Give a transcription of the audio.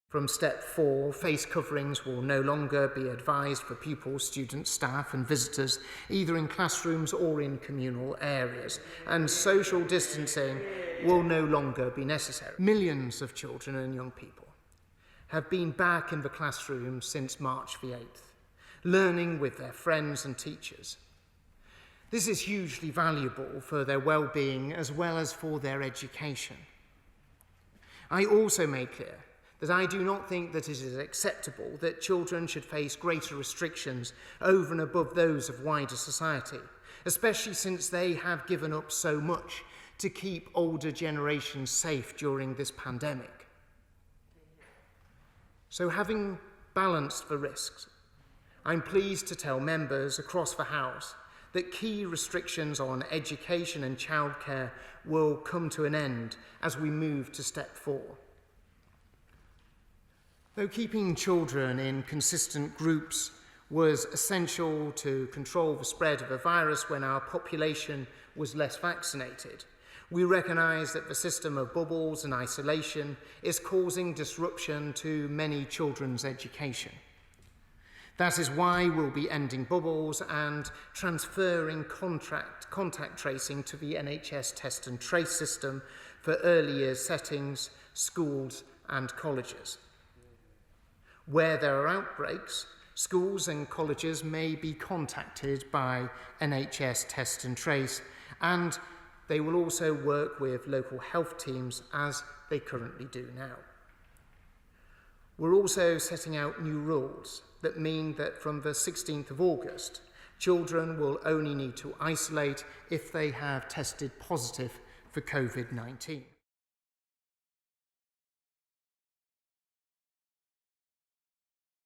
From step 4, face coverings will no longer be advised for pupils, students, staff and visitors, either in classrooms or in communal areas, and social distancing will no longer be necessary. Millions of children and young people have been back in the classroom since March the 8th, learning with their friends and teachers. This is hugely valuable for their well-being as well as for their education. I also make clear that I do not think that it is acceptable that children should face greater restrictions over and above those of wider society, especially since they have given up so much to keep older generations safe during this pandemic. So, having balanced the risks, I'm pleased to tell members across the House that key restrictions on education and childcare will come to an end as we move to step 4. Though keeping children in consistent groups was essential to control the spread of the virus when our population was less vaccinated, we recognise that the system of bubbles and isolation is causing disruption to many children's education. That is why we'll be ending bubbles and transferring contact tracing to the NHS test and trace system for early years settings, schools and colleges. Where there are outbreaks, schools and colleges may be contacted by NHS Test and Trace, and they will also work with local health teams as they currently do now. We're also setting out new rules that mean that from the 16th of August, children will only need to isolate if they have tested positive for COVID-19.